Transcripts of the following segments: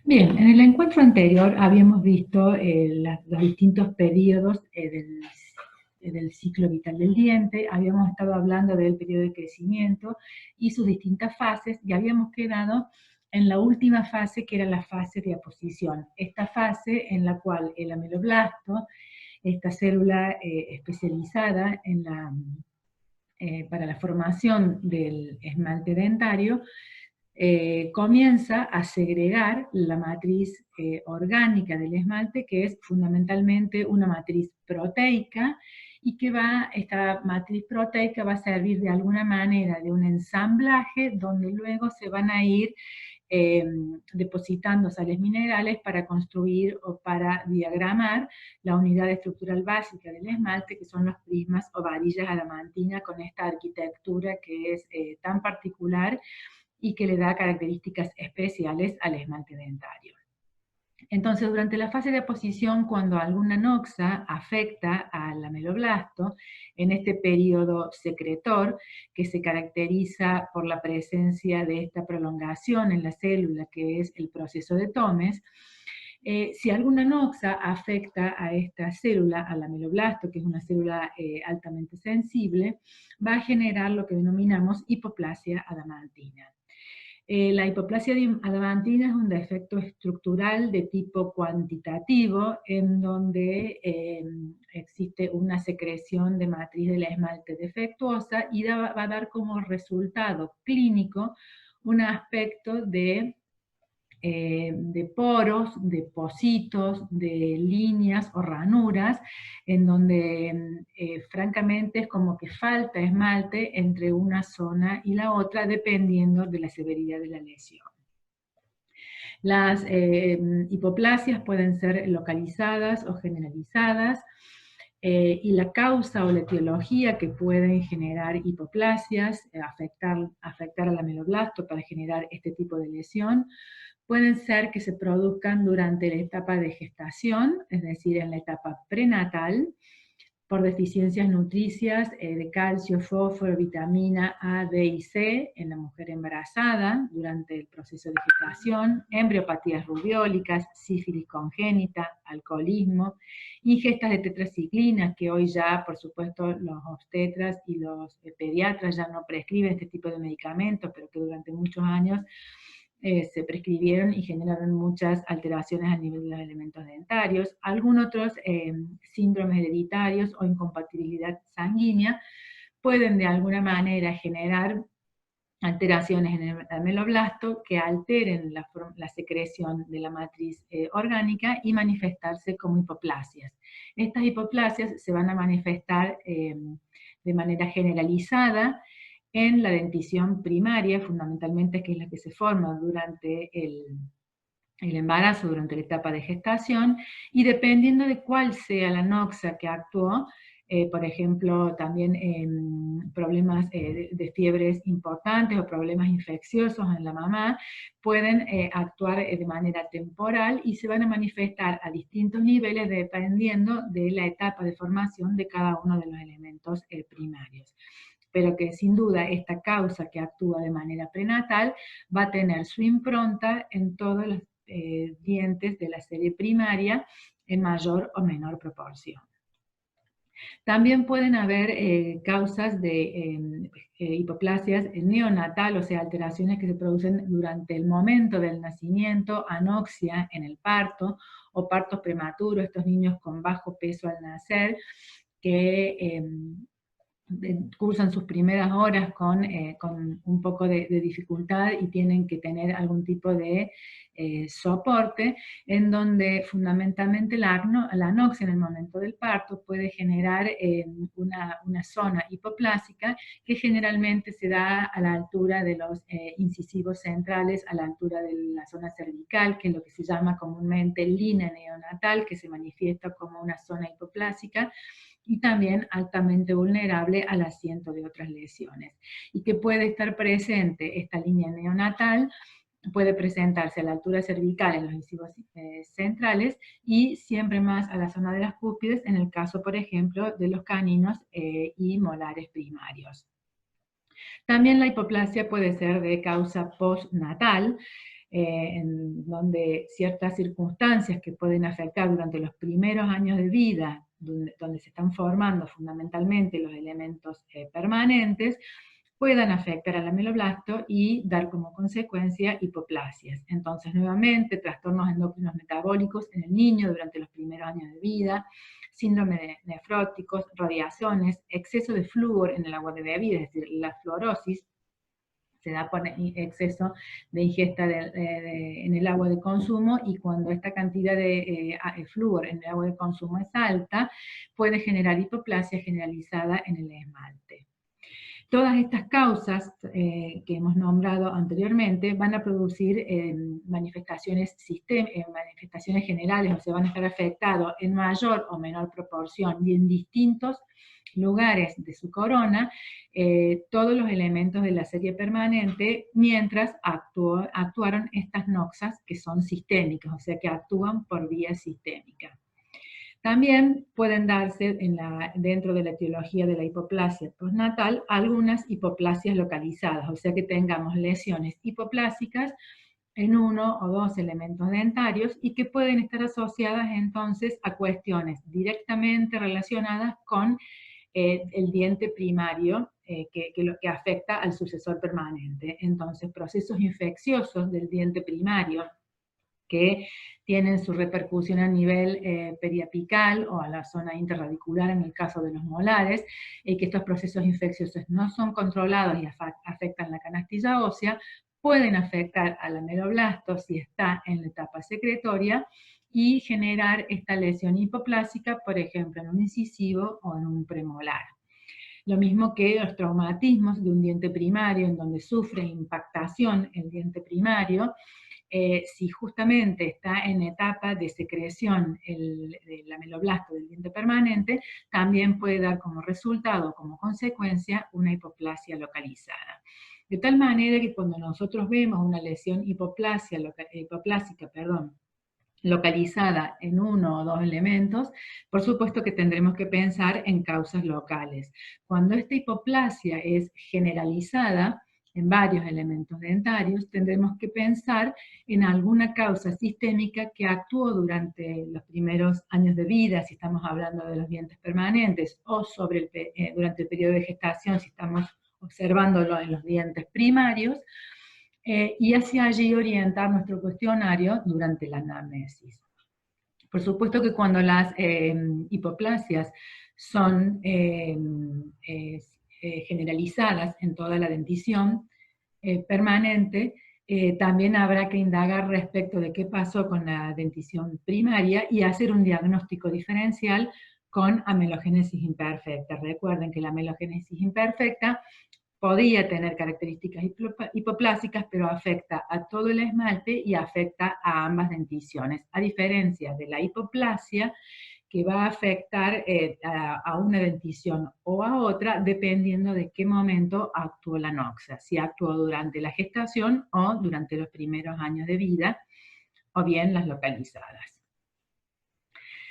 Bien, en el encuentro anterior habíamos visto los distintos periodos del ciclo vital del diente, habíamos estado hablando del periodo de crecimiento y sus distintas fases, y habíamos quedado en la última fase, que era la fase de aposición. Esta fase en la cual el ameloblasto, esta célula especializada para la formación del esmalte dentario, comienza a segregar la matriz orgánica del esmalte, que es fundamentalmente una matriz proteica, y que esta matriz proteica va a servir de alguna manera de un ensamblaje donde luego se van a ir depositando sales minerales para construir o para diagramar la unidad estructural básica del esmalte, que son los prismas o varillas adamantina, con esta arquitectura que es tan particular y que le da características especiales al esmalte dentario. Entonces, durante la fase de aposición, cuando alguna noxa afecta al ameloblasto, en este periodo secretor, que se caracteriza por la presencia de esta prolongación en la célula, que es el proceso de Thomes, si alguna noxa afecta a esta célula, al ameloblasto, que es una célula altamente sensible, va a generar lo que denominamos hipoplasia adamantina. La hipoplasia adamantina es un defecto estructural de tipo cuantitativo en donde existe una secreción de matriz del esmalte defectuosa y va a dar como resultado clínico un aspecto de poros, de pocitos, de líneas o ranuras, en donde francamente es como que falta esmalte entre una zona y la otra, dependiendo de la severidad de la lesión. Las hipoplasias pueden ser localizadas o generalizadas, y la causa o la etiología que pueden generar hipoplasias, afectar al ameloblasto para generar este tipo de lesión, pueden ser que se produzcan durante la etapa de gestación, es decir, en la etapa prenatal, por deficiencias nutricias de calcio, fósforo, vitamina A, D y C en la mujer embarazada durante el proceso de gestación, embriopatías rubiólicas, sífilis congénita, alcoholismo, ingestas de tetraciclina, que hoy ya, por supuesto, los obstetras y los pediatras ya no prescriben este tipo de medicamentos, pero que durante muchos años se prescribieron y generaron muchas alteraciones a nivel de los elementos dentarios. Algunos otros síndromes hereditarios o incompatibilidad sanguínea pueden de alguna manera generar alteraciones en el ameloblasto que alteren la secreción de la matriz orgánica y manifestarse como hipoplasias. Estas hipoplasias se van a manifestar de manera generalizada en la dentición primaria, fundamentalmente, que es la que se forma durante el embarazo, durante la etapa de gestación, y dependiendo de cuál sea la noxa que actuó, por ejemplo, también problemas de fiebres importantes o problemas infecciosos en la mamá, pueden actuar de manera temporal y se van a manifestar a distintos niveles dependiendo de la etapa de formación de cada uno de los elementos primarios. Pero que sin duda esta causa que actúa de manera prenatal va a tener su impronta en todos los dientes de la serie primaria en mayor o menor proporción. También pueden haber causas de hipoplasias neonatal, o sea, alteraciones que se producen durante el momento del nacimiento, anoxia en el parto o partos prematuros, estos niños con bajo peso al nacer, que cursan sus primeras horas con un poco de dificultad y tienen que tener algún tipo de soporte, en donde fundamentalmente la anoxia en el momento del parto puede generar una zona hipoplásica que generalmente se da a la altura de los incisivos centrales, a la altura de la zona cervical, que es lo que se llama comúnmente línea neonatal, que se manifiesta como una zona hipoplásica, y también altamente vulnerable al asiento de otras lesiones. Y que puede estar presente esta línea neonatal, puede presentarse a la altura cervical en los incisivos centrales y siempre más a la zona de las cúspides, en el caso, por ejemplo, de los caninos y molares primarios. También la hipoplasia puede ser de causa postnatal, en donde ciertas circunstancias que pueden afectar durante los primeros años de vida, donde se están formando fundamentalmente los elementos permanentes, puedan afectar al ameloblasto y dar como consecuencia hipoplasias. Entonces, nuevamente, trastornos endocrinos metabólicos en el niño durante los primeros años de vida, síndrome nefróticos, radiaciones, exceso de flúor en el agua de bebida, es decir, la fluorosis, se da por exceso de ingesta en el agua de consumo, y cuando esta cantidad de flúor en el agua de consumo es alta, puede generar hipoplasia generalizada en el esmalte. Todas estas causas que hemos nombrado anteriormente van a producir manifestaciones generales, o sea, van a estar afectados en mayor o menor proporción y en distintos lugares de su corona, todos los elementos de la serie permanente, mientras actuaron estas noxas que son sistémicas, o sea, que actúan por vía sistémica. También pueden darse dentro de la etiología de la hipoplasia postnatal algunas hipoplasias localizadas, o sea que tengamos lesiones hipoplásicas en uno o dos elementos dentarios y que pueden estar asociadas entonces a cuestiones directamente relacionadas con el diente primario, que afecta al sucesor permanente. Entonces, procesos infecciosos del diente primario que tienen su repercusión a nivel periapical o a la zona interradicular en el caso de los molares, y que estos procesos infecciosos no son controlados y afectan la canastilla ósea, pueden afectar al ameloblasto si está en la etapa secretoria y generar esta lesión hipoplásica, por ejemplo, en un incisivo o en un premolar. Lo mismo que los traumatismos de un diente primario, en donde sufre impactación el diente primario, si justamente está en etapa de secreción el ameloblasto del diente permanente, también puede dar como resultado, como consecuencia, una hipoplasia localizada. De tal manera que cuando nosotros vemos una lesión hipoplásica, localizada en uno o dos elementos, por supuesto que tendremos que pensar en causas locales. Cuando esta hipoplasia es generalizada en varios elementos dentarios, tendremos que pensar en alguna causa sistémica que actuó durante los primeros años de vida, si estamos hablando de los dientes permanentes, o durante el periodo de gestación, si estamos observándolo en los dientes primarios, y hacia allí orientar nuestro cuestionario durante la anamnesis. Por supuesto que cuando las hipoplasias son generalizadas en toda la dentición permanente, también habrá que indagar respecto de qué pasó con la dentición primaria y hacer un diagnóstico diferencial con amelogénesis imperfecta. Recuerden que la amelogénesis imperfecta podía tener características hipoplásicas, pero afecta a todo el esmalte y afecta a ambas denticiones, a diferencia de la hipoplasia, que va a afectar a una dentición o a otra, dependiendo de qué momento actuó la noxa, si actuó durante la gestación o durante los primeros años de vida, o bien las localizadas.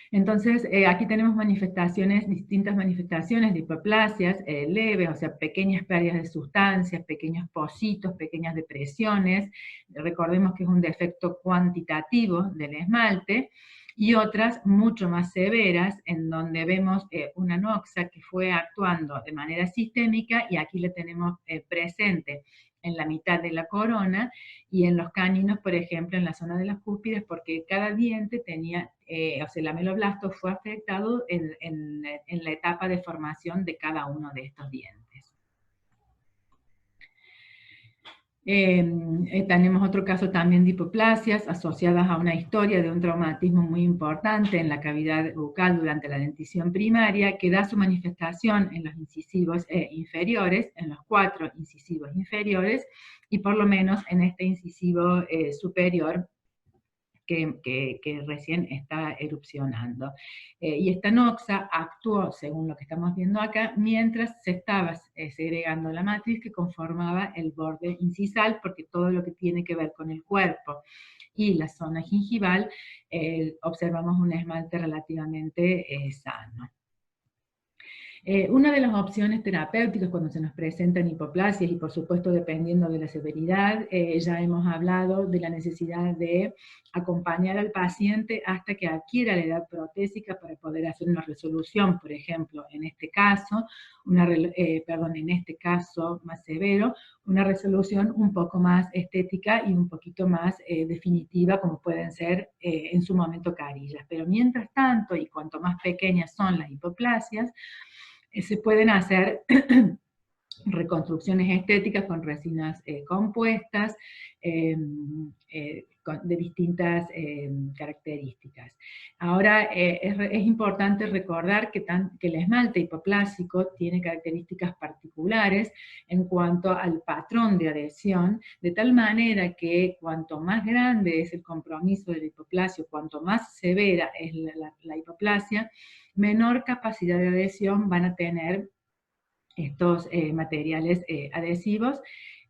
Entonces, aquí tenemos distintas manifestaciones de hipoplasias leves, o sea, pequeñas pérdidas de sustancias, pequeños pocitos, pequeñas depresiones. Recordemos que es un defecto cuantitativo del esmalte, y otras mucho más severas, en donde vemos una noxa que fue actuando de manera sistémica, y aquí la tenemos presente en la mitad de la corona, y en los cáninos, por ejemplo, en la zona de las cúspides, porque cada diente tenía, o sea, el ameloblasto fue afectado en la etapa de formación de cada uno de estos dientes. Tenemos otro caso también de hipoplasias asociadas a una historia de un traumatismo muy importante en la cavidad bucal durante la dentición primaria, que da su manifestación en los incisivos inferiores, en los 4 incisivos inferiores, y por lo menos en este incisivo superior que recién está erupcionando. Y esta noxa actuó, según lo que estamos viendo acá, mientras se estaba segregando la matriz que conformaba el borde incisal, porque todo lo que tiene que ver con el cuerpo y la zona gingival, observamos un esmalte relativamente sano. Una de las opciones terapéuticas cuando se nos presentan hipoplasias, y por supuesto dependiendo de la severidad, ya hemos hablado de la necesidad de acompañar al paciente hasta que adquiera la edad protésica para poder hacer una resolución, por ejemplo, en este caso, en este caso más severo, una resolución un poco más estética y un poquito más definitiva, como pueden ser en su momento carillas. Pero mientras tanto, y cuanto más pequeñas son las hipoplasias, se pueden hacer reconstrucciones estéticas con resinas compuestas de distintas características. Ahora, es importante recordar que el esmalte hipoplásico tiene características particulares en cuanto al patrón de adhesión, de tal manera que cuanto más grande es el compromiso del hipoplasio, cuanto más severa es la hipoplasia, menor capacidad de adhesión van a tener estos materiales adhesivos.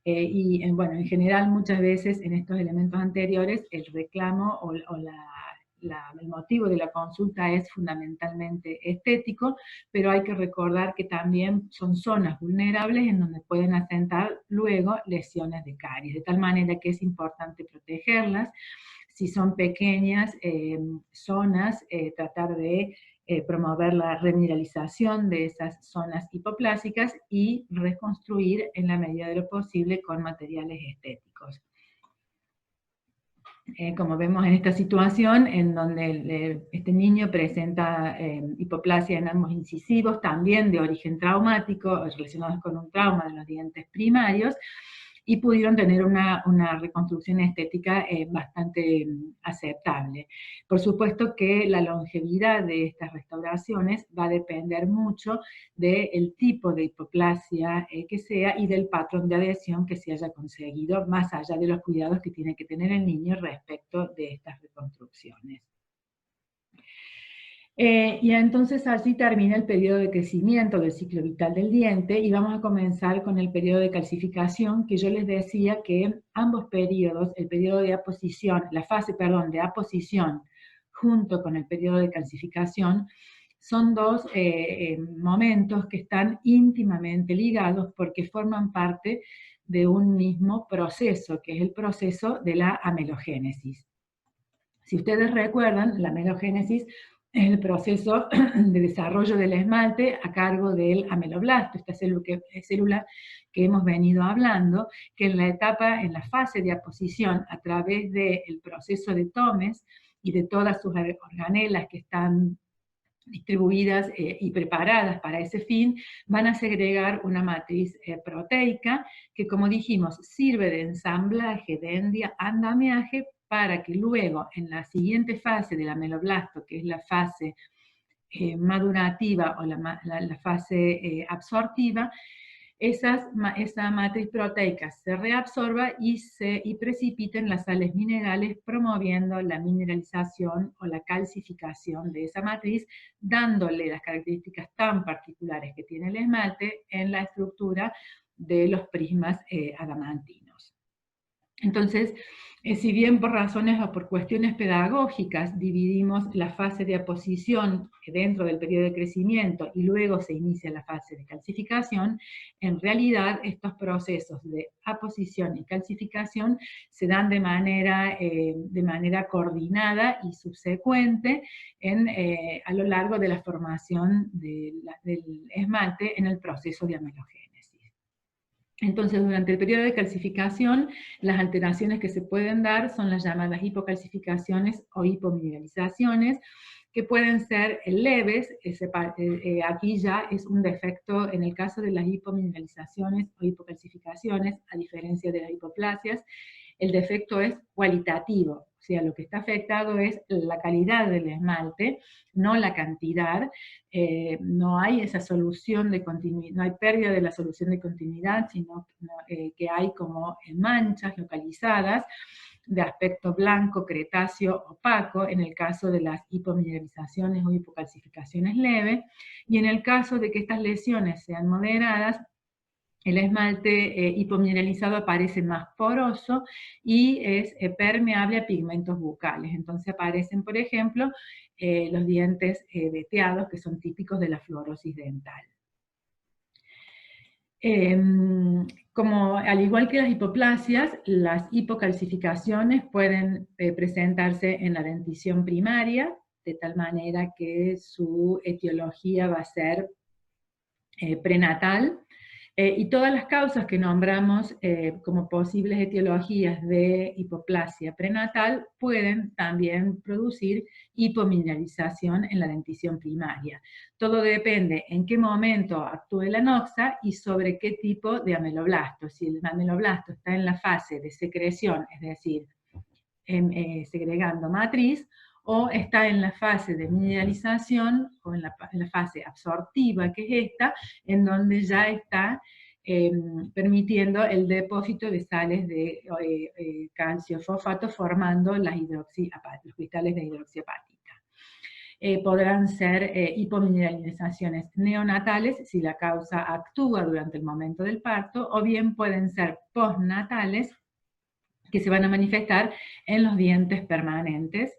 Bueno, en general muchas veces en estos elementos anteriores el reclamo o el motivo de la consulta es fundamentalmente estético, pero hay que recordar que también son zonas vulnerables en donde pueden asentar luego lesiones de caries, de tal manera que es importante protegerlas. Si son pequeñas zonas, tratar de promover la remineralización de esas zonas hipoplásicas y reconstruir en la medida de lo posible con materiales estéticos. Como vemos en esta situación, en donde este niño presenta hipoplasia en ambos incisivos, también de origen traumático, relacionados con un trauma de los dientes primarios, y pudieron tener una reconstrucción estética bastante aceptable. Por supuesto que la longevidad de estas restauraciones va a depender mucho del tipo de hipoplasia que sea y del patrón de adhesión que se haya conseguido, más allá de los cuidados que tiene que tener el niño respecto de estas reconstrucciones. Y entonces así termina el periodo de crecimiento del ciclo vital del diente y vamos a comenzar con el periodo de calcificación, que yo les decía que ambos periodos, el periodo de aposición, la fase, perdón, de aposición junto con el periodo de calcificación, son dos momentos que están íntimamente ligados porque forman parte de un mismo proceso, que es el proceso de la amelogénesis. Si ustedes recuerdan, la amelogénesis es el proceso de desarrollo del esmalte a cargo del ameloblasto, esta célula que hemos venido hablando, que en la fase de aposición, a través del proceso de Tomes y de todas sus organelas que están distribuidas y preparadas para ese fin, van a segregar una matriz proteica que, como dijimos, sirve de ensamblaje, de andamiaje, para que luego, en la siguiente fase del ameloblasto, que es la fase madurativa o la fase absortiva, esa matriz proteica se reabsorba y precipiten las sales minerales, promoviendo la mineralización o la calcificación de esa matriz, dándole las características tan particulares que tiene el esmalte en la estructura de los prismas adamantinos. Entonces, si bien por razones o por cuestiones pedagógicas dividimos la fase de aposición dentro del periodo de crecimiento y luego se inicia la fase de calcificación, en realidad estos procesos de aposición y calcificación se dan de manera coordinada y subsecuente a lo largo de la formación del esmalte en el proceso de amelogénesis. Entonces, durante el periodo de calcificación, las alteraciones que se pueden dar son las llamadas hipocalcificaciones o hipomineralizaciones, que pueden ser leves. Aquí ya es un defecto en el caso de las hipomineralizaciones o hipocalcificaciones, a diferencia de las hipoplasias. El defecto es cualitativo, o sea, lo que está afectado es la calidad del esmalte, no la cantidad. No hay esa solución de continuidad, no hay pérdida de la solución de continuidad, sino que hay como manchas localizadas de aspecto blanco, cretáceo, opaco, en el caso de las hipomineralizaciones o hipocalcificaciones leves, y en el caso de que estas lesiones sean moderadas, el esmalte hipomineralizado aparece más poroso y es permeable a pigmentos bucales. Entonces aparecen, por ejemplo, los dientes veteados, que son típicos de la fluorosis dental. Como al igual que las hipoplasias, las hipocalcificaciones pueden presentarse en la dentición primaria, de tal manera que su etiología va a ser prenatal, y todas las causas que nombramos como posibles etiologías de hipoplasia prenatal pueden también producir hipomineralización en la dentición primaria. Todo depende en qué momento actúe la noxa y sobre qué tipo de ameloblasto. Si el ameloblasto está en la fase de secreción, es decir, segregando matriz, o está en la fase de mineralización, o en la fase absortiva, que es esta, en donde ya está permitiendo el depósito de sales de calcio fosfato formando los cristales de hidroxiapatita. Podrán ser hipomineralizaciones neonatales si la causa actúa durante el momento del parto, o bien pueden ser postnatales que se van a manifestar en los dientes permanentes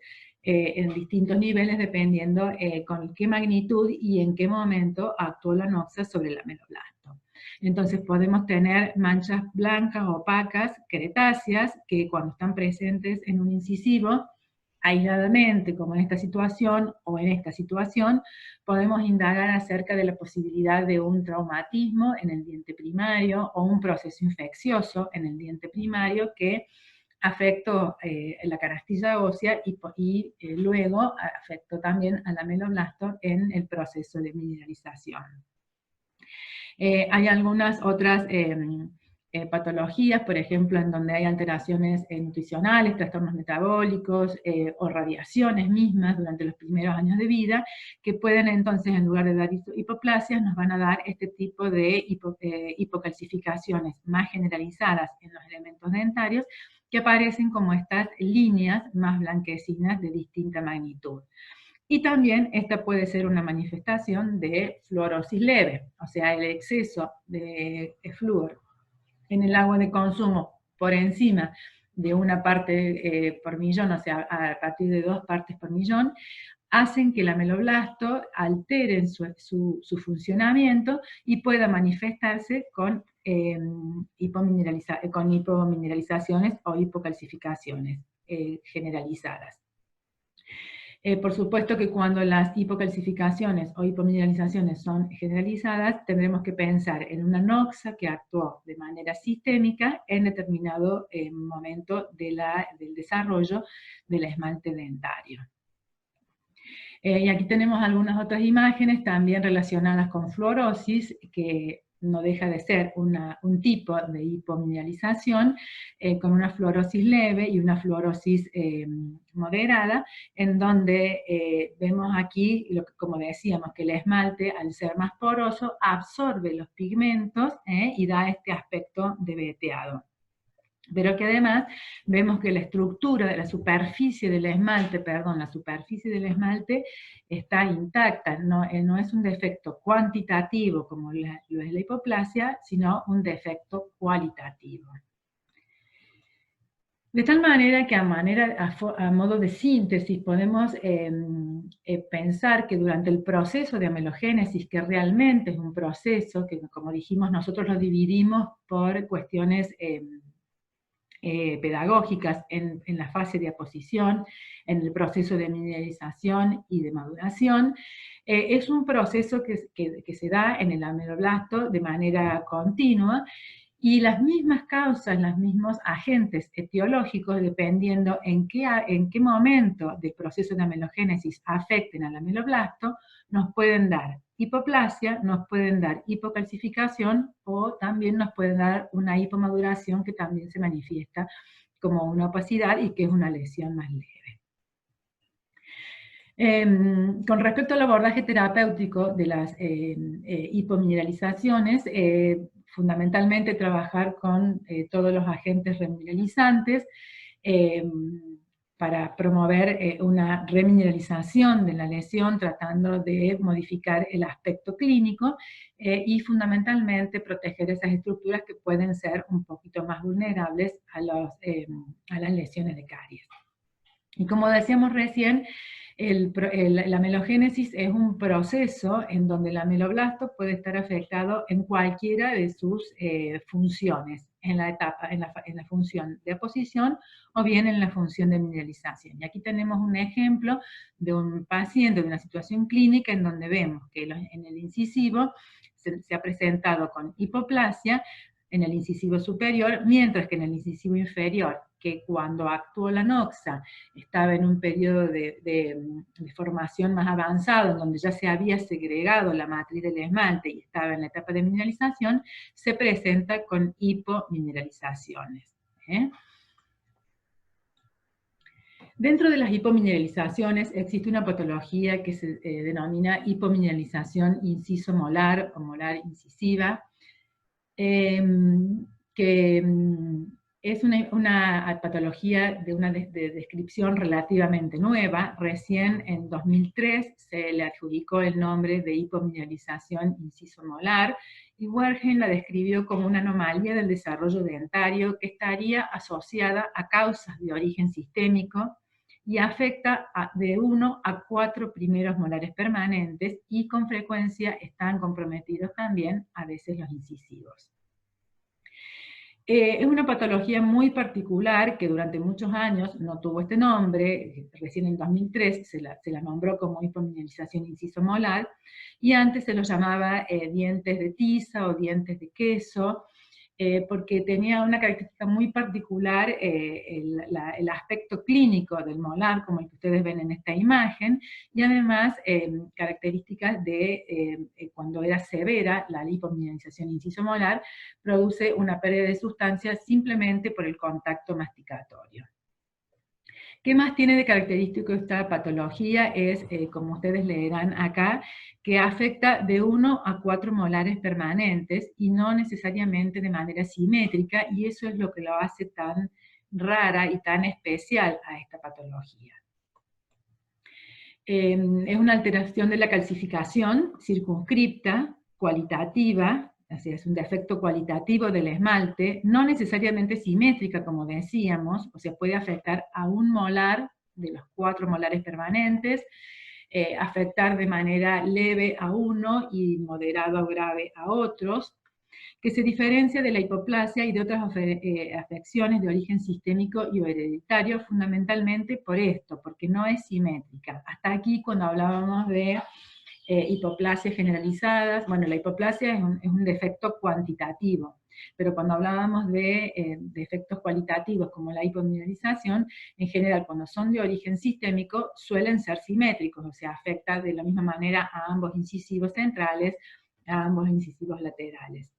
en distintos niveles dependiendo con qué magnitud y en qué momento actuó la noxa sobre el ameloblasto. Entonces podemos tener manchas blancas, opacas, cretáceas, que cuando están presentes en un incisivo, aisladamente, como en esta situación o en esta situación, podemos indagar acerca de la posibilidad de un traumatismo en el diente primario o un proceso infeccioso en el diente primario que afectó la canastilla ósea y luego afectó también al ameloblasto en el proceso de mineralización. Hay algunas otras patologías, por ejemplo, en donde hay alteraciones nutricionales, trastornos metabólicos o radiaciones mismas durante los primeros años de vida, que pueden entonces, en lugar de dar hipoplasias, nos van a dar este tipo de hipocalcificaciones más generalizadas en los elementos dentarios, que aparecen como estas líneas más blanquecinas de distinta magnitud. Y también esta puede ser una manifestación de fluorosis leve, o sea, el exceso de flúor en el agua de consumo por encima de una parte por millón, o sea, a partir de 2 partes por millón, hacen que el ameloblasto altere su funcionamiento y pueda manifestarse con hipomineralizaciones o hipocalcificaciones generalizadas. Por supuesto que cuando las hipocalcificaciones o hipomineralizaciones son generalizadas, tendremos que pensar en una noxa que actuó de manera sistémica en determinado momento del desarrollo del esmalte dentario. Y aquí tenemos algunas otras imágenes también relacionadas con fluorosis, que no deja de ser un tipo de hipomineralización con una fluorosis leve y una fluorosis moderada, en donde vemos aquí, como decíamos, que el esmalte, al ser más poroso, absorbe los pigmentos y da este aspecto de veteado. Pero que además vemos que la estructura de la superficie del esmalte, está intacta, no es un defecto cuantitativo como lo es la hipoplasia, sino un defecto cualitativo. De tal manera que a modo de síntesis podemos pensar que durante el proceso de amelogénesis, que realmente es un proceso que, como dijimos, nosotros lo dividimos por cuestiones pedagógicas en la fase de aposición, en el proceso de mineralización y de maduración, es un proceso que se da en el ameloblasto de manera continua, y las mismas causas, los mismos agentes etiológicos, dependiendo en qué momento del proceso de amelogénesis afecten al ameloblasto, nos pueden dar hipoplasia, nos pueden dar hipocalcificación, o también nos pueden dar una hipomaduración que también se manifiesta como una opacidad y que es una lesión más leve. Con respecto al abordaje terapéutico de las hipomineralizaciones, fundamentalmente trabajar con todos los agentes remineralizantes para promover una remineralización de la lesión, tratando de modificar el aspecto clínico y fundamentalmente proteger esas estructuras que pueden ser un poquito más vulnerables a las lesiones de caries. Y como decíamos recién, La amelogénesis es un proceso en donde el ameloblasto puede estar afectado en cualquiera de sus funciones, en la función de aposición o bien en la función de mineralización. Y aquí tenemos un ejemplo de un paciente, de una situación clínica en donde vemos que en el incisivo se ha presentado con hipoplasia en el incisivo superior, mientras que en el incisivo inferior, que cuando actuó la noxa estaba en un periodo de formación más avanzado, en donde ya se había segregado la matriz del esmalte y estaba en la etapa de mineralización, se presenta con hipomineralizaciones. ¿eh? Dentro de las hipomineralizaciones existe una patología que se denomina hipomineralización inciso molar o molar incisiva, que es una patología de una descripción relativamente nueva. Recién en 2003 se le adjudicó el nombre de hipomineralización inciso molar, y Wergen la describió como una anomalía del desarrollo dentario que estaría asociada a causas de origen sistémico y afecta de 1 a 4 primeros molares permanentes, y con frecuencia están comprometidos también a veces los incisivos. Es una patología muy particular que durante muchos años no tuvo este nombre. Recién en 2003 se la nombró como hipomineralización inciso molar, y antes se lo llamaba dientes de tiza o dientes de queso, porque tenía una característica muy particular, el aspecto clínico del molar, como el que ustedes ven en esta imagen, y además características de cuando era severa la hipomineralización inciso molar, produce una pérdida de sustancia simplemente por el contacto masticatorio. ¿Qué más tiene de característico esta patología? Es, como ustedes leerán acá, que afecta de 1 a 4 molares permanentes y no necesariamente de manera simétrica, y eso es lo que lo hace tan rara y tan especial a esta patología. Es una alteración de la calcificación circunscripta, cualitativa, o sea, es un defecto cualitativo del esmalte, no necesariamente simétrica, como decíamos, o sea, puede afectar a un molar de los 4 molares permanentes, afectar de manera leve a uno y moderado o grave a otros, que se diferencia de la hipoplasia y de otras afecciones de origen sistémico y hereditario, fundamentalmente por esto, porque no es simétrica. Hasta aquí, cuando hablábamos de hipoplasias generalizadas, bueno, la hipoplasia es un defecto cuantitativo, pero cuando hablábamos de defectos cualitativos como la hipomineralización, en general cuando son de origen sistémico suelen ser simétricos, o sea, afecta de la misma manera a ambos incisivos centrales, a ambos incisivos laterales.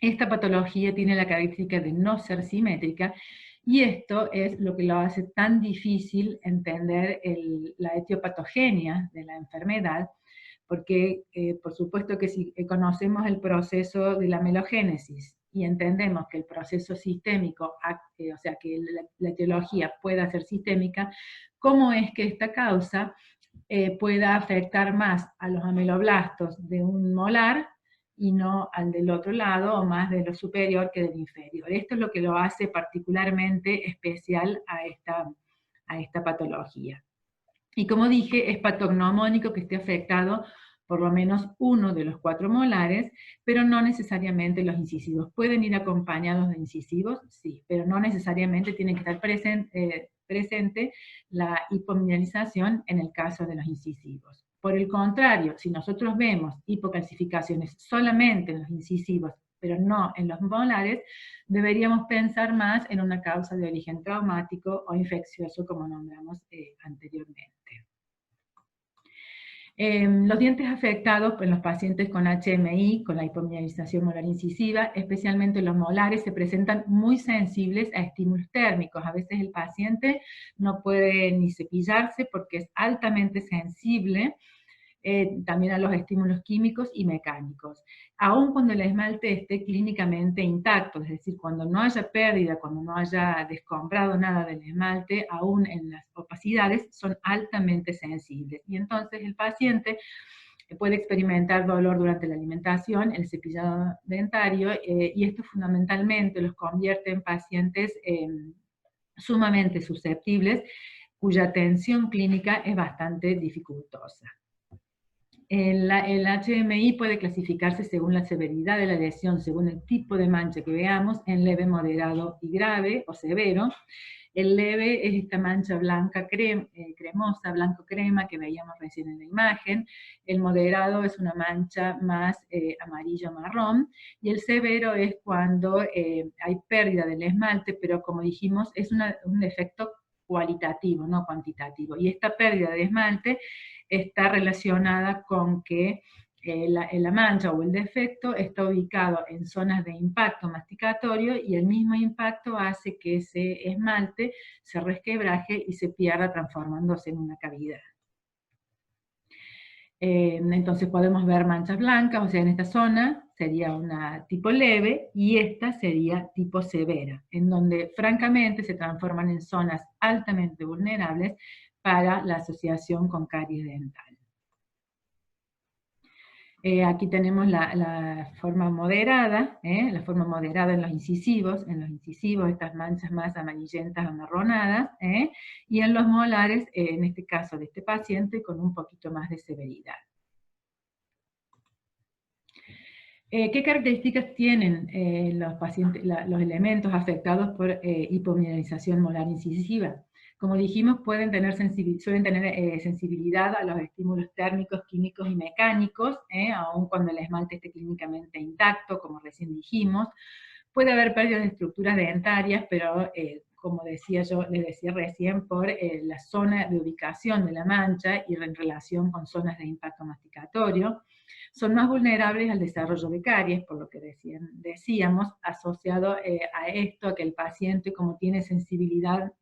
Esta patología tiene la característica de no ser simétrica, y esto es lo que lo hace tan difícil entender la etiopatogenia de la enfermedad, porque por supuesto que si conocemos el proceso de la amelogénesis y entendemos que el proceso sistémico, o sea que la etiología pueda ser sistémica, ¿cómo es que esta causa pueda afectar más a los ameloblastos de un molar y no al del otro lado, o más de lo superior que del inferior? Esto es lo que lo hace particularmente especial a esta patología. Y como dije, es patognomónico que esté afectado por lo menos uno de los 4 molares, pero no necesariamente los incisivos. ¿Pueden ir acompañados de incisivos? Sí, pero no necesariamente tiene que estar presente la hipomineralización en el caso de los incisivos. Por el contrario, si nosotros vemos hipocalcificaciones solamente en los incisivos, pero no en los molares, deberíamos pensar más en una causa de origen traumático o infeccioso, como nombramos anteriormente. Los dientes afectados en los pacientes con HMI, con la hipomineralización molar incisiva, especialmente los molares, se presentan muy sensibles a estímulos térmicos. A veces el paciente no puede ni cepillarse porque es altamente sensible también a los estímulos químicos y mecánicos. Aun cuando el esmalte esté clínicamente intacto, es decir, cuando no haya pérdida, cuando no haya descomprado nada del esmalte, aún en las opacidades son altamente sensibles. Y entonces el paciente puede experimentar dolor durante la alimentación, el cepillado dentario, y esto fundamentalmente los convierte en pacientes sumamente susceptibles, cuya atención clínica es bastante dificultosa. El HMI puede clasificarse según la severidad de la lesión, según el tipo de mancha que veamos, en leve, moderado y grave o severo. El leve es esta mancha blanca cremosa, blanco crema que veíamos recién en la imagen. El moderado es una mancha más amarillo marrón. Y el severo es cuando hay pérdida del esmalte, pero como dijimos, es un efecto cualitativo, no cuantitativo. Y esta pérdida de esmalte está relacionada con que la mancha o el defecto está ubicado en zonas de impacto masticatorio y el mismo impacto hace que ese esmalte se resquebraje y se pierda transformándose en una cavidad. Entonces podemos ver manchas blancas, o sea, en esta zona sería una tipo leve y esta sería tipo severa, en donde francamente se transforman en zonas altamente vulnerables para la asociación con caries dental. Aquí tenemos la forma moderada, la forma moderada en los incisivos, estas manchas más amarillentas amarronadas, y en los molares, en este caso de este paciente, con un poquito más de severidad. ¿Qué características tienen los pacientes, los elementos afectados por hipomineralización molar incisiva? Como dijimos, suelen tener sensibilidad a los estímulos térmicos, químicos y mecánicos, aun cuando el esmalte esté clínicamente intacto, como recién dijimos. Puede haber pérdida de estructuras dentarias, pero como les decía recién, por la zona de ubicación de la mancha y en relación con zonas de impacto masticatorio. Son más vulnerables al desarrollo de caries, por lo que decíamos, asociado a esto, a que el paciente, como tiene sensibilidad,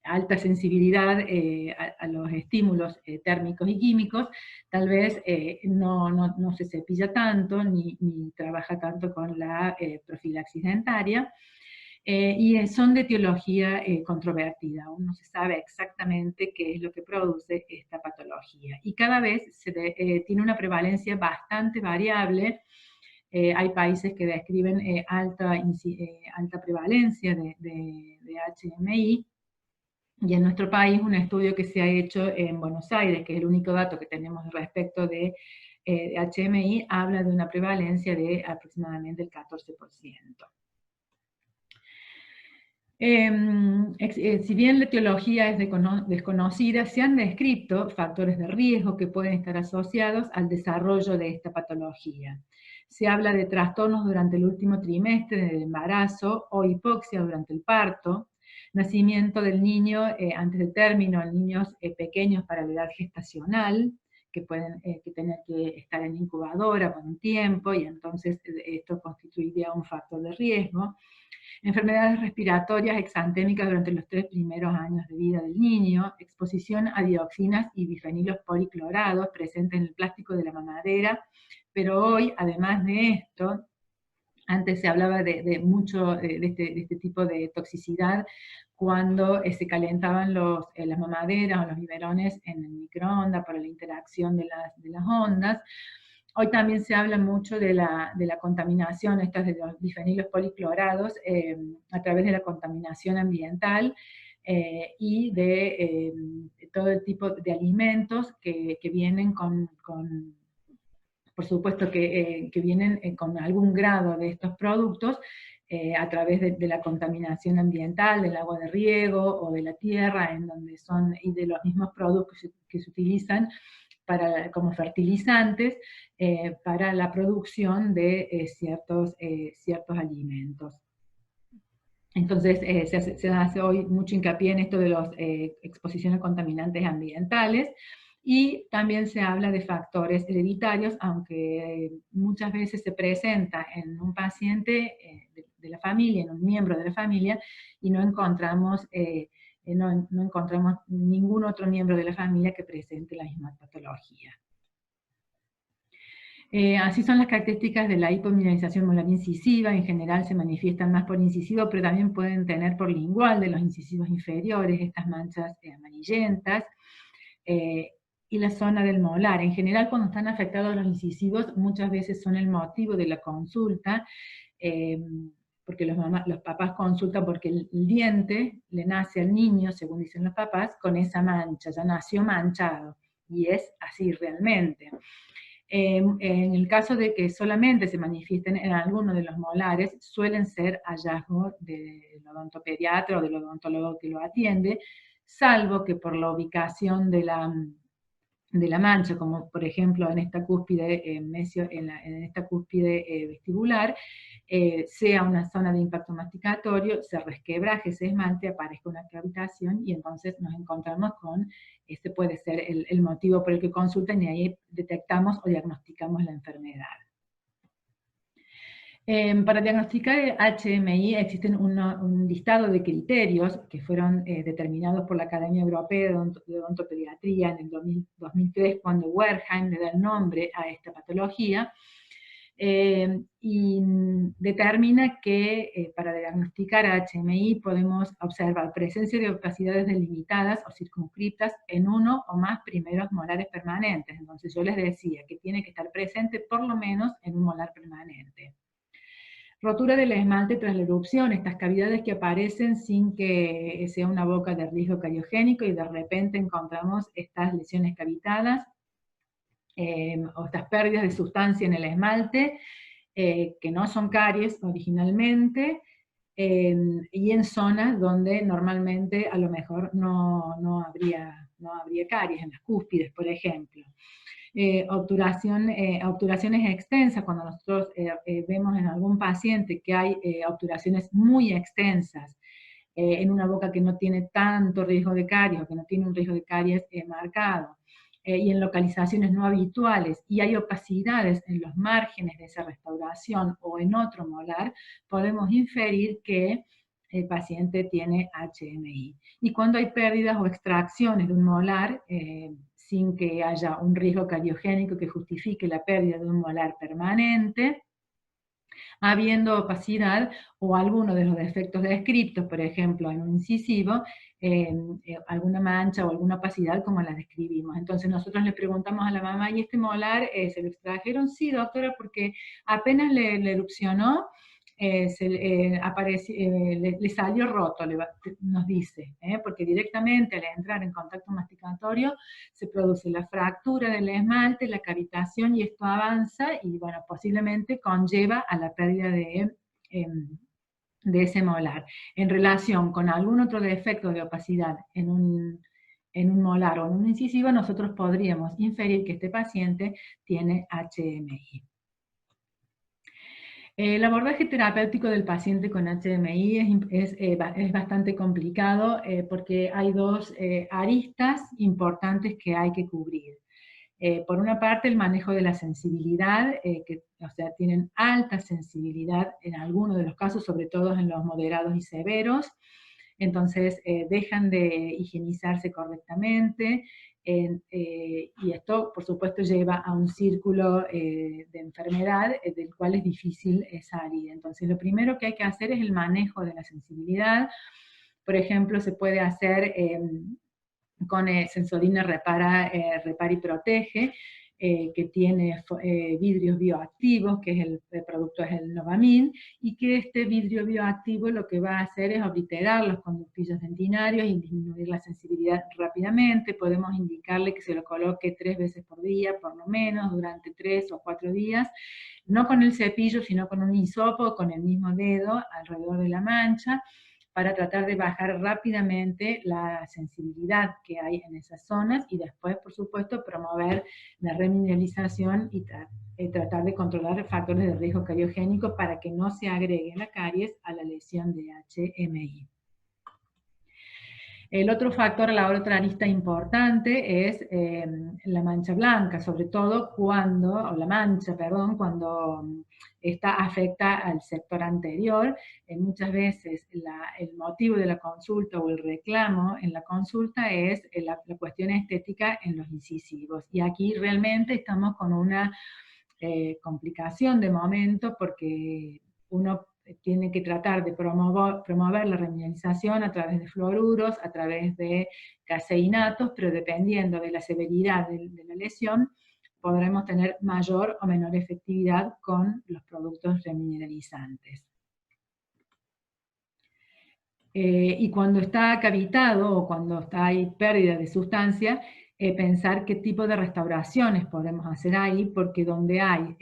alta sensibilidad a los estímulos térmicos y químicos, tal vez no se cepilla tanto, ni trabaja tanto con la profilaxis dentaria, y son de etiología controvertida. Aún no se sabe exactamente qué es lo que produce esta patología. Y cada vez tiene una prevalencia bastante variable. Hay países que describen alta prevalencia de HMI, y en nuestro país un estudio que se ha hecho en Buenos Aires, que es el único dato que tenemos respecto de HMI, habla de una prevalencia de aproximadamente el 14%. Si bien la etiología es desconocida, se han descrito factores de riesgo que pueden estar asociados al desarrollo de esta patología. Se habla de trastornos durante el último trimestre del embarazo o hipoxia durante el parto, nacimiento del niño antes de término en niños pequeños para la edad gestacional, que pueden tener que estar en incubadora por un tiempo, y entonces esto constituiría un factor de riesgo. Enfermedades respiratorias exantémicas durante los 3 primeros años de vida del niño, exposición a dioxinas y bifenilos policlorados presentes en el plástico de la mamadera, pero hoy, además de esto, antes se hablaba de este tipo de toxicidad cuando se calentaban las mamaderas o los biberones en el microondas por la interacción de las ondas. Hoy también se habla mucho de la contaminación, de los bifenilos policlorados, a través de la contaminación ambiental y de todo el tipo de alimentos que vienen por supuesto que vienen con algún grado de estos productos a través de la contaminación ambiental, del agua de riego o de la tierra, y de los mismos productos que se utilizan como fertilizantes para la producción de ciertos alimentos. Entonces se hace hoy mucho hincapié en esto de las exposiciones a contaminantes ambientales, y también se habla de factores hereditarios, aunque muchas veces se presenta en un paciente de la familia, en un miembro de la familia, y no encontramos ningún otro miembro de la familia que presente la misma patología. Así son las características de la hipomineralización molar incisiva. En general se manifiestan más por incisivo, pero también pueden tener por lingual de los incisivos inferiores, estas manchas amarillentas, y la zona del molar. En general, cuando están afectados los incisivos, muchas veces son el motivo de la consulta, porque los papás consultan porque el diente le nace al niño, según dicen los papás, con esa mancha, ya nació manchado, y es así realmente. En el caso de que solamente se manifiesten en alguno de los molares, suelen ser hallazgos del odontopediatra o del odontólogo que lo atiende, salvo que por la ubicación de la mancha, como por ejemplo en esta cúspide, en esta cúspide vestibular, sea una zona de impacto masticatorio, se resquebraje ese esmalte, aparezca una cavitación y entonces nos encontramos con, este puede ser el motivo por el que consultan y ahí detectamos o diagnosticamos la enfermedad. Para diagnosticar HMI existen un listado de criterios que fueron determinados por la Academia Europea de Odontopediatría en el 2003, cuando Wertheim le da el nombre a esta patología, y determina que para diagnosticar HMI podemos observar presencia de opacidades delimitadas o circunscriptas en uno o más primeros molares permanentes. Entonces yo les decía que tiene que estar presente por lo menos en un molar permanente. Rotura del esmalte tras la erupción, estas cavidades que aparecen sin que sea una boca de riesgo cariogénico y de repente encontramos estas lesiones cavitadas o estas pérdidas de sustancia en el esmalte, que no son caries originalmente, y en zonas donde normalmente a lo mejor no habría caries, en las cúspides, por ejemplo. Obturaciones extensas, cuando nosotros vemos en algún paciente que hay obturaciones muy extensas en una boca que no tiene tanto riesgo de caries o que no tiene un riesgo de caries marcado, y en localizaciones no habituales, y hay opacidades en los márgenes de esa restauración o en otro molar, podemos inferir que el paciente tiene HMI. Y cuando hay pérdidas o extracciones de un molar, sin que haya un riesgo cariogénico que justifique la pérdida de un molar permanente, habiendo opacidad o alguno de los defectos descritos, por ejemplo, en un incisivo, alguna mancha o alguna opacidad como la describimos. Entonces nosotros le preguntamos a la mamá, ¿y este molar se lo extrajeron? Sí, doctora, porque apenas le erupcionó, le salió roto, nos dice, porque directamente al entrar en contacto masticatorio se produce la fractura del esmalte, la cavitación, y esto avanza y bueno, posiblemente conlleva a la pérdida de ese molar. En relación con algún otro defecto de opacidad en un molar o en un incisivo, nosotros podríamos inferir que este paciente tiene HMI. El abordaje terapéutico del paciente con HMI es bastante complicado porque hay dos aristas importantes que hay que cubrir. Por una parte, el manejo de la sensibilidad, o sea, tienen alta sensibilidad en algunos de los casos, sobre todo en los moderados y severos, entonces dejan de higienizarse correctamente, y esto, por supuesto, lleva a un círculo de enfermedad del cual es difícil salir. Entonces, lo primero que hay que hacer es el manejo de la sensibilidad. Por ejemplo, se puede hacer con Sensodyne Repara y Protege, que tiene vidrios bioactivos, que es el producto es el Novamin, y que este vidrio bioactivo lo que va a hacer es obliterar los conductillos dentinarios y disminuir la sensibilidad rápidamente. Podemos indicarle que se lo coloque 3 veces por día, por lo menos, durante 3 o 4 días, no con el cepillo, sino con un hisopo, con el mismo dedo alrededor de la mancha, para tratar de bajar rápidamente la sensibilidad que hay en esas zonas y después, por supuesto, promover la remineralización y tratar de controlar factores de riesgo cariogénico para que no se agregue la caries a la lesión de HMI. El otro factor, la otra arista importante, es la mancha blanca, sobre todo cuando esta afecta al sector anterior. Muchas veces el motivo de la consulta o el reclamo en la consulta es la cuestión estética en los incisivos. Y aquí realmente estamos con una complicación de momento porque uno tiene que tratar de promover la remineralización a través de fluoruros, a través de caseinatos, pero dependiendo de la severidad de la lesión, podremos tener mayor o menor efectividad con los productos remineralizantes. Y cuando está cavitado o cuando hay pérdida de sustancia, pensar qué tipo de restauraciones podemos hacer ahí, porque donde hay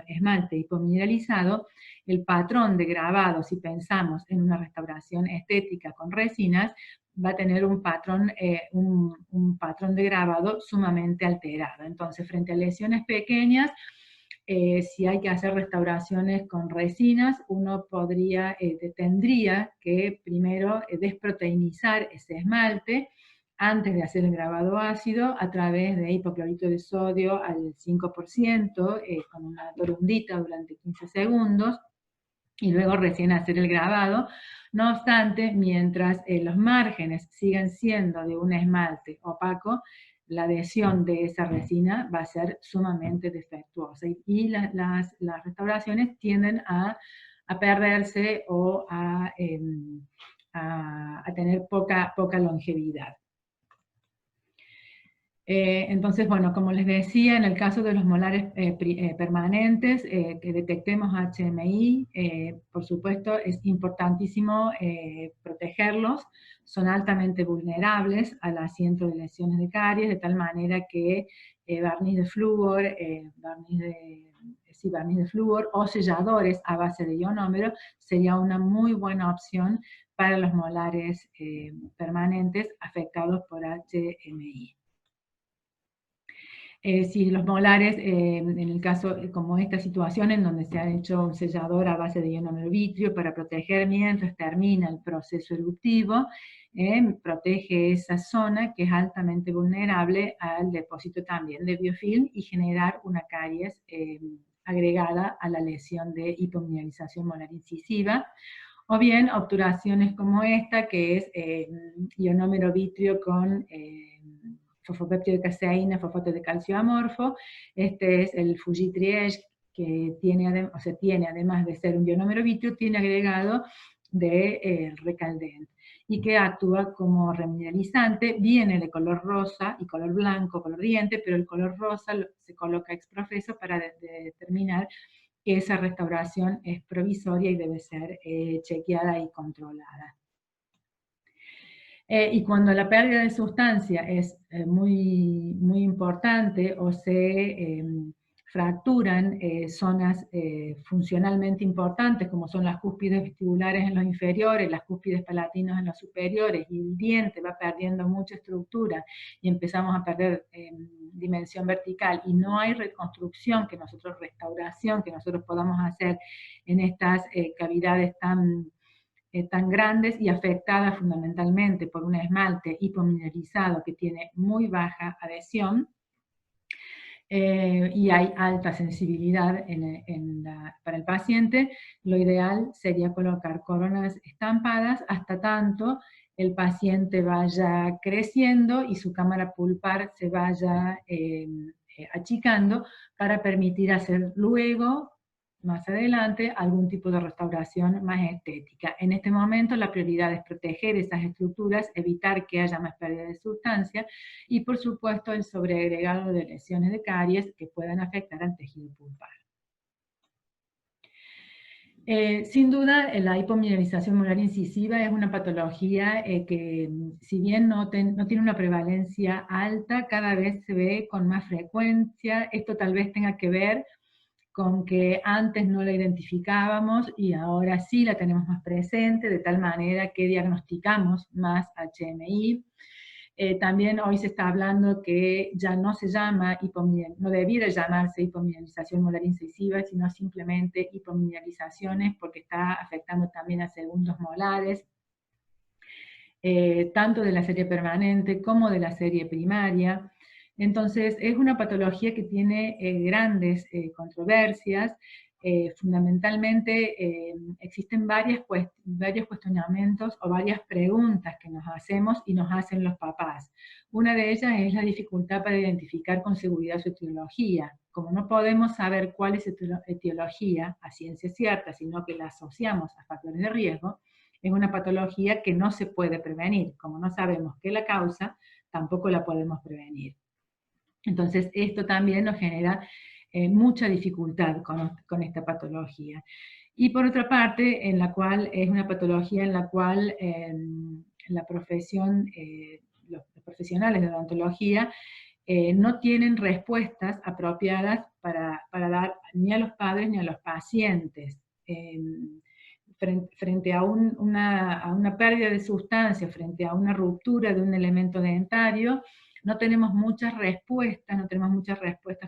esmalte hipomineralizado, el patrón de grabado, si pensamos en una restauración estética con resinas, va a tener un patrón de grabado sumamente alterado. Entonces, frente a lesiones pequeñas, si hay que hacer restauraciones con resinas, uno tendría que primero desproteinizar ese esmalte antes de hacer el grabado ácido a través de hipoclorito de sodio al 5%, con una torundita durante 15 segundos, y luego recién hacer el grabado. No obstante, mientras los márgenes sigan siendo de un esmalte opaco, la adhesión de esa resina va a ser sumamente defectuosa y las restauraciones tienden a perderse o a tener poca longevidad. Entonces, bueno, como les decía, en el caso de los molares permanentes, que detectemos HMI, por supuesto es importantísimo protegerlos. Son altamente vulnerables al asiento de lesiones de caries, de tal manera que barniz de flúor, barniz de flúor o selladores a base de ionómero sería una muy buena opción para los molares permanentes afectados por HMI. Si los molares, en el caso como esta situación en donde se ha hecho un sellador a base de ionómero vitrio para proteger mientras termina el proceso eruptivo, protege esa zona que es altamente vulnerable al depósito también de biofilm y generar una caries agregada a la lesión de hipomineralización molar incisiva, o bien obturaciones como esta, que es ionómero vitrio con fosfopéptido de caseína, fosfato de calcio amorfo. Este es el Fujitriage, que tiene, además de ser un ionómero vitrio, tiene agregado de Recaldent, y que actúa como remineralizante. Viene de color rosa y color blanco, color diente, pero el color rosa se coloca ex profeso para determinar que esa restauración es provisoria y debe ser chequeada y controlada. Y cuando la pérdida de sustancia es muy, muy importante o se fracturan zonas funcionalmente importantes, como son las cúspides vestibulares en los inferiores, las cúspides palatinas en los superiores, y el diente va perdiendo mucha estructura y empezamos a perder dimensión vertical, y no hay restauración que nosotros podamos hacer en estas cavidades tan grandes y afectadas fundamentalmente por un esmalte hipomineralizado que tiene muy baja adhesión, y hay alta sensibilidad para el paciente, lo ideal sería colocar coronas estampadas hasta tanto el paciente vaya creciendo y su cámara pulpar se vaya achicando, para permitir hacer luego, más adelante, algún tipo de restauración más estética. En este momento la prioridad es proteger esas estructuras, evitar que haya más pérdida de sustancia, y por supuesto el sobreagregado de lesiones de caries que puedan afectar al tejido pulpar. Sin duda, la hipomineralización molar incisiva es una patología que, si bien no tiene una prevalencia alta, cada vez se ve con más frecuencia. Esto tal vez tenga que ver con que antes no la identificábamos y ahora sí la tenemos más presente, de tal manera que diagnosticamos más HMI. También hoy se está hablando que ya no se llama no debiera llamarse hipomineralización molar incisiva, sino simplemente hipomineralizaciones, porque está afectando también a segundos molares, tanto de la serie permanente como de la serie primaria. Entonces, es una patología que tiene grandes controversias. Fundamentalmente existen varios cuestionamientos o varias preguntas que nos hacemos y nos hacen los papás. Una de ellas es la dificultad para identificar con seguridad su etiología. Como no podemos saber cuál es su etiología a ciencia cierta, sino que la asociamos a factores de riesgo, es una patología que no se puede prevenir. Como no sabemos qué la causa, tampoco la podemos prevenir. Entonces, esto también nos genera mucha dificultad con esta patología. Y por otra parte, en la cual es una patología en la cual la profesión, los profesionales de odontología no tienen respuestas apropiadas para dar ni a los padres ni a los pacientes. Frente a una pérdida de sustancia, frente a una ruptura de un elemento dentario, no tenemos muchas respuestas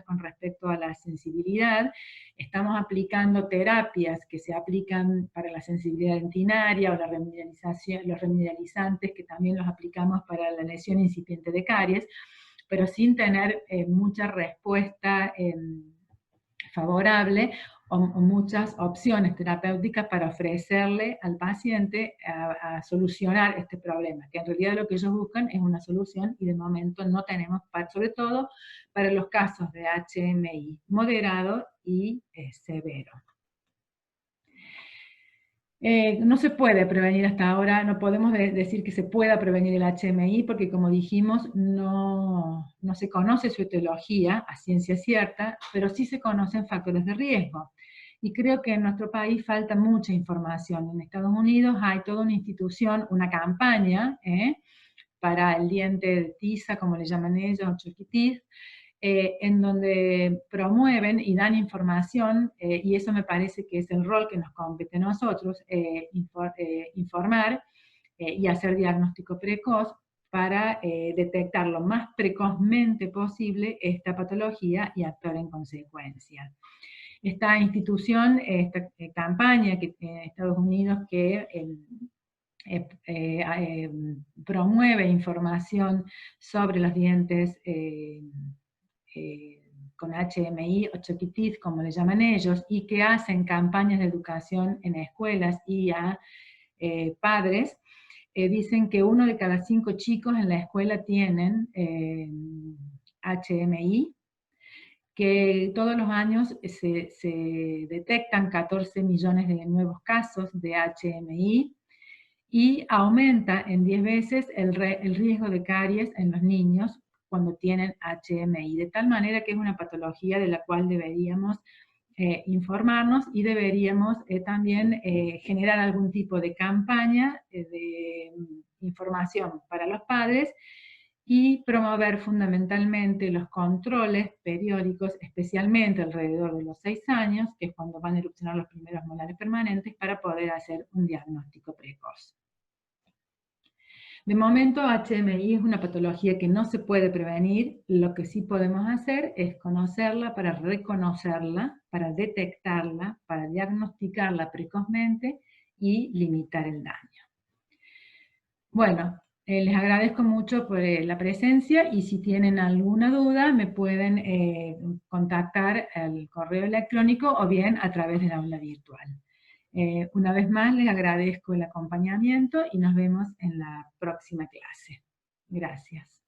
con respecto a la sensibilidad. Estamos aplicando terapias que se aplican para la sensibilidad dentinaria o la remineralización, los remineralizantes que también los aplicamos para la lesión incipiente de caries, pero sin tener mucha respuesta favorable o muchas opciones terapéuticas para ofrecerle al paciente a solucionar este problema, que en realidad lo que ellos buscan es una solución y de momento no tenemos, sobre todo para los casos de HMI moderado y severo. No se puede prevenir hasta ahora, no podemos decir que se pueda prevenir el HMI porque, como dijimos, no se conoce su etiología a ciencia cierta, pero sí se conocen factores de riesgo. Y creo que en nuestro país falta mucha información. En Estados Unidos hay toda una institución, una campaña para el diente de tiza, como le llaman ellos, o choquitis, en donde promueven y dan información, y eso me parece que es el rol que nos compete a nosotros, informar y hacer diagnóstico precoz para detectar lo más precozmente posible esta patología y actuar en consecuencia. Esta institución, esta campaña que en Estados Unidos que promueve información sobre los dientes con HMI o choquitis, como le llaman ellos, y que hacen campañas de educación en escuelas y a padres, dicen que 1 de cada 5 chicos en la escuela tienen HMI, que todos los años se detectan 14 millones de nuevos casos de HMI, y aumenta en 10 veces el riesgo de caries en los niños cuando tienen HMI, de tal manera que es una patología de la cual deberíamos informarnos y deberíamos también generar algún tipo de campaña de información para los padres y promover fundamentalmente los controles periódicos, especialmente alrededor de los 6 años, que es cuando van a erupcionar los primeros molares permanentes, para poder hacer un diagnóstico precoz. De momento, HMI es una patología que no se puede prevenir. Lo que sí podemos hacer es conocerla para reconocerla, para detectarla, para diagnosticarla precozmente y limitar el daño. Bueno, les agradezco mucho por la presencia y si tienen alguna duda me pueden contactar al correo electrónico o bien a través del aula virtual. Una vez más les agradezco el acompañamiento y nos vemos en la próxima clase. Gracias.